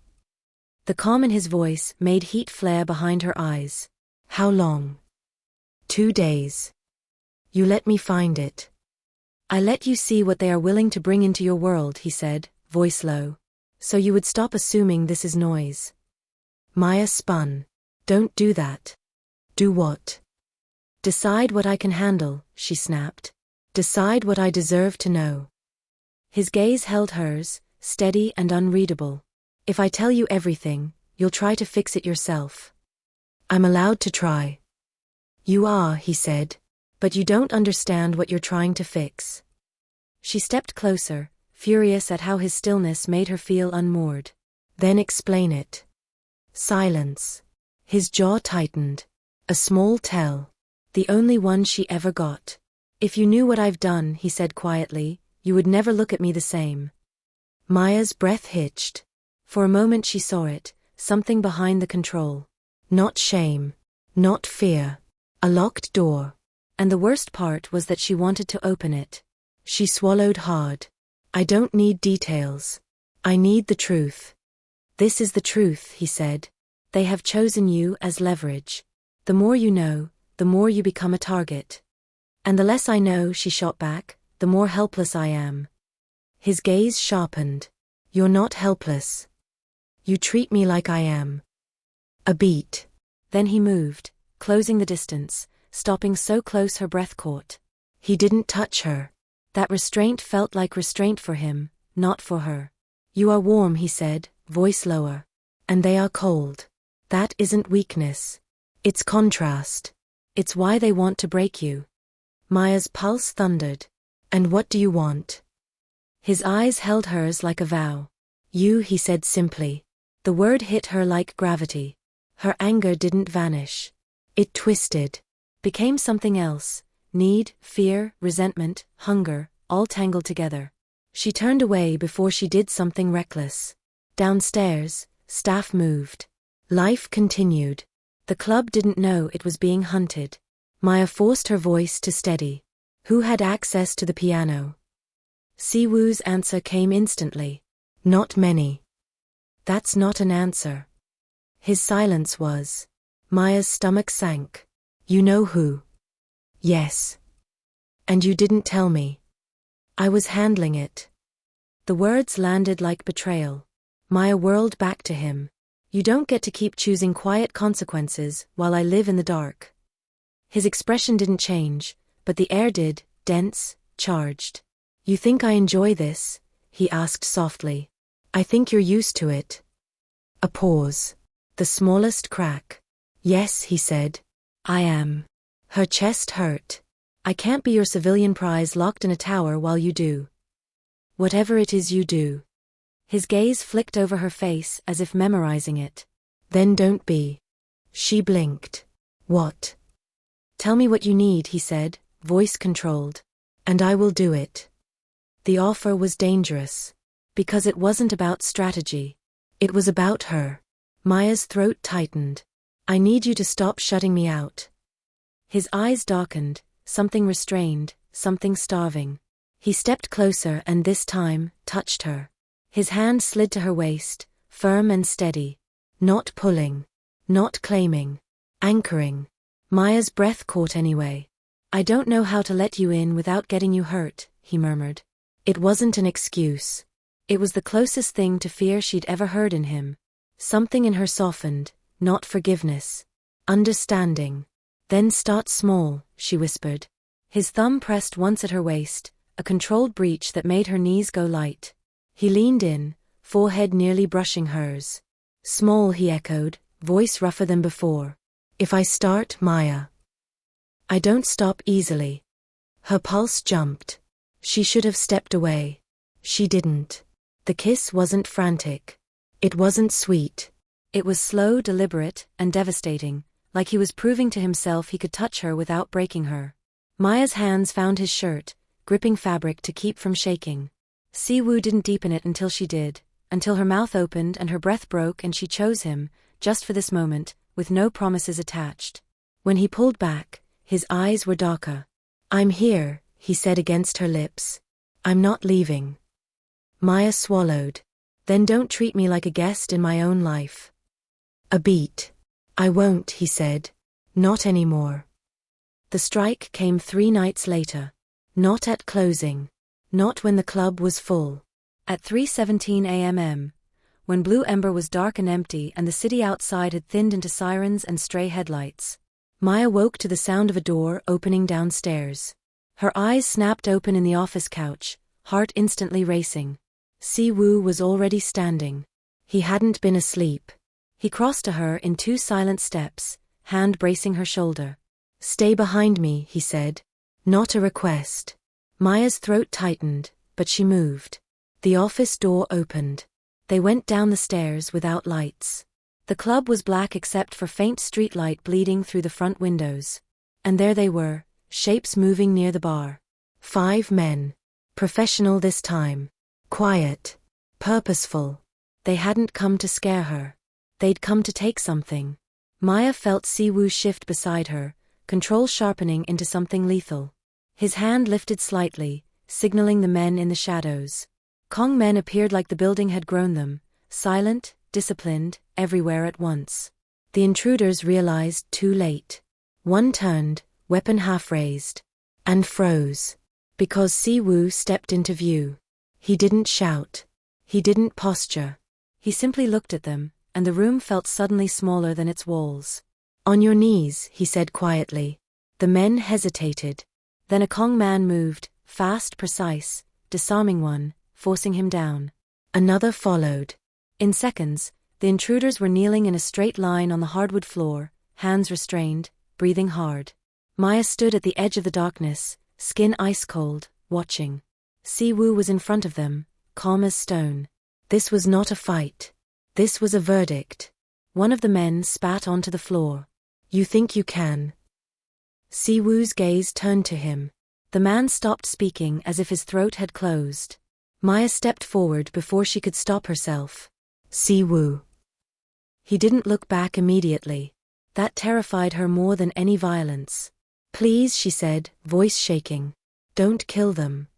The calm in his voice made heat flare behind her eyes. "How long?" 2 days. "You let me find it." "I let you see what they are willing to bring into your world," he said, voice low. "So you would stop assuming this is noise." Maya spun. "Don't do that." "Do what?" "Decide what I can handle," she snapped. "Decide what I deserve to know." His gaze held hers, steady and unreadable. "If I tell you everything, you'll try to fix it yourself." "I'm allowed to try." "You are," he said. "But you don't understand what you're trying to fix." She stepped closer, furious at how his stillness made her feel unmoored. "Then explain it." Silence. His jaw tightened. A small tell. The only one she ever got. "If you knew what I've done," he said quietly, "you would never look at me the same." Maya's breath hitched. For a moment she saw it, something behind the control. Not shame. Not fear. A locked door. And the worst part was that she wanted to open it. She swallowed hard. "I don't need details. I need the truth." "This is the truth," he said. "They have chosen you as leverage. The more you know, the more you become a target." "And the less I know," she shot back, the more helpless I am. His gaze sharpened. You're not helpless. You treat me like I am. A beat. Then he moved, closing the distance, stopping so close her breath caught. He didn't touch her. That restraint felt like restraint for him, not for her. You are warm, he said, voice lower. And they are cold. That isn't weakness. It's contrast. It's why they want to break you. Maya's pulse thundered. And what do you want? His eyes held hers like a vow. You, he said simply. The word hit her like gravity. Her anger didn't vanish. It twisted. Became something else. Need, fear, resentment, hunger, all tangled together. She turned away before she did something reckless. Downstairs, staff moved. Life continued. The club didn't know it was being hunted. Maya forced her voice to steady. Who had access to the piano? Siwoo's answer came instantly. Not many. That's not an answer. His silence was. Maya's stomach sank. You know who? Yes. And you didn't tell me. I was handling it. The words landed like betrayal. Maya whirled back to him. You don't get to keep choosing quiet consequences while I live in the dark. His expression didn't change, but the air did, dense, charged. You think I enjoy this? He asked softly. I think you're used to it. A pause. The smallest crack. Yes, he said. I am. Her chest hurt. I can't be your civilian prize locked in a tower while you do. Whatever it is you do. His gaze flicked over her face as if memorizing it. Then don't be. She blinked. What? Tell me what you need, he said, voice controlled. And I will do it. The offer was dangerous. Because it wasn't about strategy. It was about her. Maya's throat tightened. I need you to stop shutting me out. His eyes darkened, something restrained, something starving. He stepped closer and this time, touched her. His hand slid to her waist, firm and steady. Not pulling. Not claiming. Anchoring. Maya's breath caught anyway. I don't know how to let you in without getting you hurt, he murmured. It wasn't an excuse. It was the closest thing to fear she'd ever heard in him. Something in her softened, not forgiveness. Understanding. Then start small, she whispered. His thumb pressed once at her waist, a controlled breach that made her knees go light. He leaned in, forehead nearly brushing hers. Small, he echoed, voice rougher than before. If I start, Maya. I don't stop easily. Her pulse jumped. She should have stepped away. She didn't. The kiss wasn't frantic. It wasn't sweet. It was slow, deliberate, and devastating, like he was proving to himself he could touch her without breaking her. Maya's hands found his shirt, gripping fabric to keep from shaking. Siwoo didn't deepen it until she did, until her mouth opened and her breath broke and she chose him, just for this moment, with no promises attached. When he pulled back, his eyes were darker. I'm here, he said against her lips. I'm not leaving. Maya swallowed. Then don't treat me like a guest in my own life. A beat. I won't, he said. Not anymore. The strike came 3 nights later. Not at closing. Not when the club was full. At 3:17 a.m., when Blue Ember was dark and empty and the city outside had thinned into sirens and stray headlights. Maya woke to the sound of a door opening downstairs. Her eyes snapped open in the office couch, heart instantly racing. Siwoo was already standing. He hadn't been asleep. He crossed to her in 2 silent steps, hand bracing her shoulder. Stay behind me, he said. Not a request. Maya's throat tightened, but she moved. The office door opened. They went down the stairs without lights. The club was black except for faint streetlight bleeding through the front windows. And there they were, shapes moving near the bar. 5 men. Professional this time. Quiet. Purposeful. They hadn't come to scare her. They'd come to take something. Maya felt Siwoo shift beside her, control sharpening into something lethal. His hand lifted slightly, signaling the men in the shadows. Kong men appeared like the building had grown them, silent, disciplined, everywhere at once. The intruders realized too late. One turned, weapon half raised. And froze. Because Siwoo stepped into view. He didn't shout. He didn't posture. He simply looked at them, and the room felt suddenly smaller than its walls. On your knees, he said quietly. The men hesitated. Then a Kong man moved, fast, precise, disarming one, forcing him down. Another followed. In seconds, the intruders were kneeling in a straight line on the hardwood floor, hands restrained, breathing hard. Maya stood at the edge of the darkness, skin ice-cold, watching. Siwoo was in front of them, calm as stone. This was not a fight. This was a verdict. One of the men spat onto the floor. You think you can? Siwoo's gaze turned to him. The man stopped speaking as if his throat had closed. Maya stepped forward before she could stop herself. Siwoo. He didn't look back immediately. That terrified her more than any violence. Please, she said, voice shaking. Don't kill them.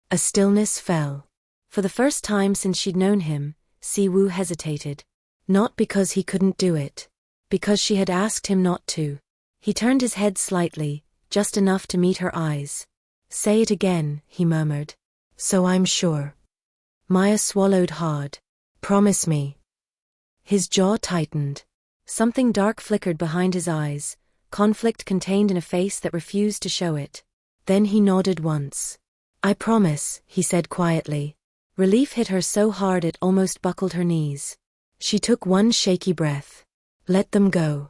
A stillness fell. For the first time since she'd known him, Siwoo hesitated. Not because he couldn't do it. Because she had asked him not to. He turned his head slightly, just enough to meet her eyes. Say it again, he murmured. So I'm sure. Maya swallowed hard. Promise me. His jaw tightened. Something dark flickered behind his eyes, conflict contained in a face that refused to show it. Then he nodded once. I promise, he said quietly. Relief hit her so hard it almost buckled her knees. She took one shaky breath. Let them go.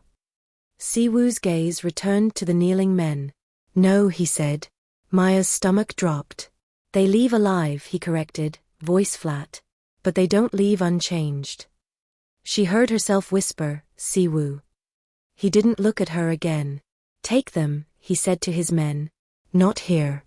Siwoo's gaze returned to the kneeling men. No, he said. Maya's stomach dropped. They leave alive, he corrected, voice flat. But they don't leave unchanged. She heard herself whisper, Siwoo. He didn't look at her again. Take them, he said to his men. Not here.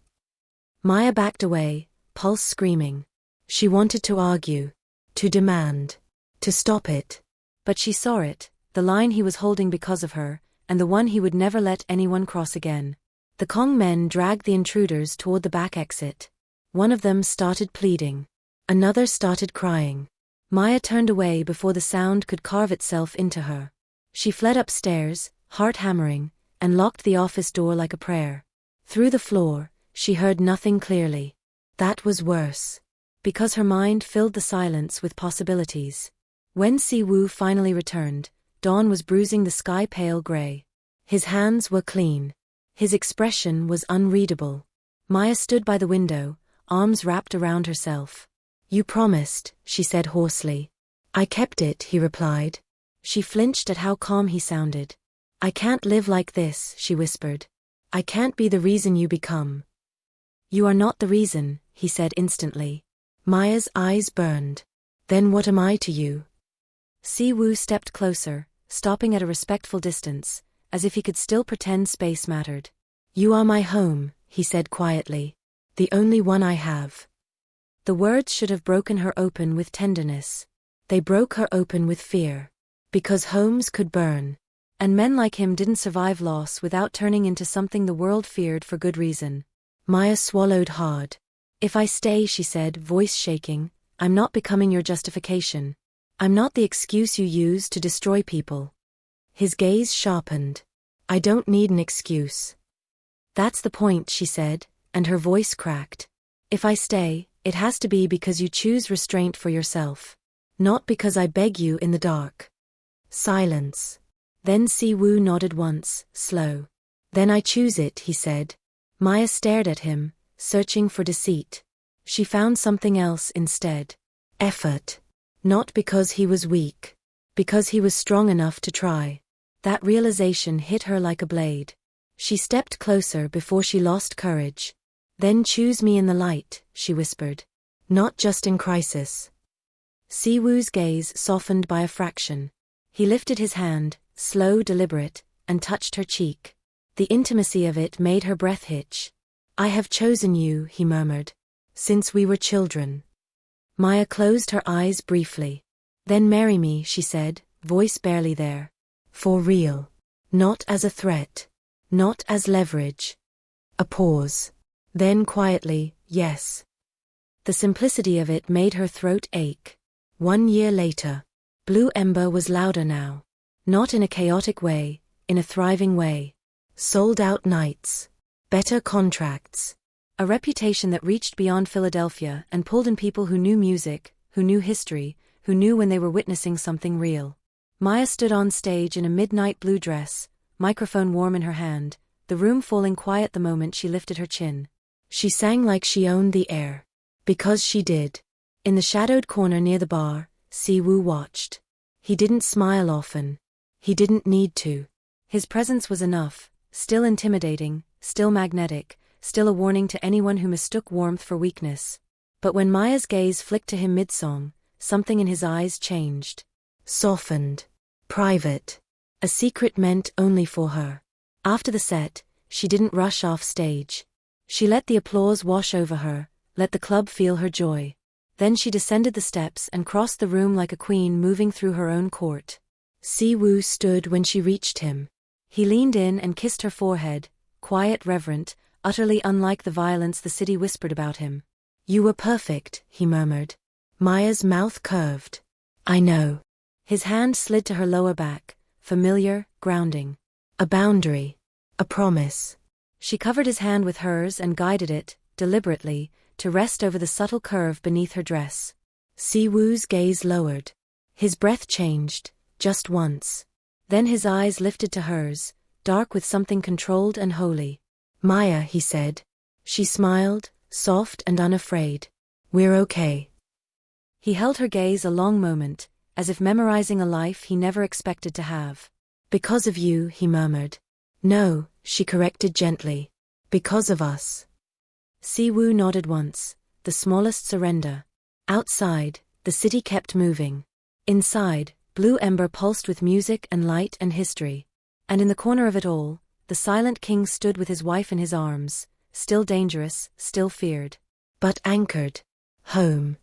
Maya backed away, pulse screaming. She wanted to argue, to demand, to stop it. But she saw it, the line he was holding because of her, and the one he would never let anyone cross again. The Kong men dragged the intruders toward the back exit. One of them started pleading. Another started crying. Maya turned away before the sound could carve itself into her. She fled upstairs, heart hammering, and locked the office door like a prayer. Through the floor, she heard nothing clearly. That was worse. Because her mind filled the silence with possibilities. When Siwoo finally returned, dawn was bruising the sky pale gray. His hands were clean. His expression was unreadable. Maya stood by the window, arms wrapped around herself. You promised, she said hoarsely. I kept it, he replied. She flinched at how calm he sounded. I can't live like this, she whispered. I can't be the reason you become. You are not the reason, he said instantly. Maya's eyes burned. Then what am I to you? Siwoo stepped closer, stopping at a respectful distance, as if he could still pretend space mattered. You are my home, he said quietly. The only one I have. The words should have broken her open with tenderness. They broke her open with fear. Because homes could burn. And men like him didn't survive loss without turning into something the world feared for good reason. Maya swallowed hard. If I stay, she said, voice shaking, I'm not becoming your justification. I'm not the excuse you use to destroy people. His gaze sharpened. I don't need an excuse. That's the point, she said, and her voice cracked. If I stay, it has to be because you choose restraint for yourself. Not because I beg you in the dark. Silence. Then Siwoo nodded once, slow. Then I choose it, he said. Maya stared at him, searching for deceit. She found something else instead. Effort. Not because he was weak. Because he was strong enough to try. That realization hit her like a blade. She stepped closer before she lost courage. Then choose me in the light, she whispered. Not just in crisis. Siwoo's gaze softened by a fraction. He lifted his hand, slow, deliberate, and touched her cheek. The intimacy of it made her breath hitch. I have chosen you, he murmured. Since we were children. Maya closed her eyes briefly. Then marry me, she said, voice barely there. For real. Not as a threat. Not as leverage. A pause. Then quietly, yes. The simplicity of it made her throat ache. 1 year later. Blue Ember was louder now. Not in a chaotic way, in a thriving way. Sold out nights. Better contracts. A reputation that reached beyond Philadelphia and pulled in people who knew music, who knew history, who knew when they were witnessing something real. Maya stood on stage in a midnight blue dress, microphone warm in her hand, the room falling quiet the moment she lifted her chin. She sang like she owned the air. Because she did. In the shadowed corner near the bar, Siwoo watched. He didn't smile often. He didn't need to. His presence was enough, still intimidating, still magnetic, still a warning to anyone who mistook warmth for weakness. But when Maya's gaze flicked to him mid-song, something in his eyes changed. Softened. Private. A secret meant only for her. After the set, she didn't rush off stage. She let the applause wash over her, let the club feel her joy. Then she descended the steps and crossed the room like a queen moving through her own court. Siwoo stood when she reached him. He leaned in and kissed her forehead, quiet, reverent, utterly unlike the violence the city whispered about him. You were perfect, he murmured. Maya's mouth curved. I know. His hand slid to her lower back, familiar, grounding. A boundary. A promise. She covered his hand with hers and guided it, deliberately, to rest over the subtle curve beneath her dress. Siwoo's gaze lowered. His breath changed, just once. Then his eyes lifted to hers, dark with something controlled and holy. Maya, he said. She smiled, soft and unafraid. We're okay. He held her gaze a long moment, as if memorizing a life he never expected to have. Because of you, he murmured. No, she corrected gently. Because of us. Siwoo nodded once, the smallest surrender. Outside, the city kept moving. Inside, Blue Ember pulsed with music and light and history. And in the corner of it all, the silent king stood with his wife in his arms, still dangerous, still feared. But anchored. Home.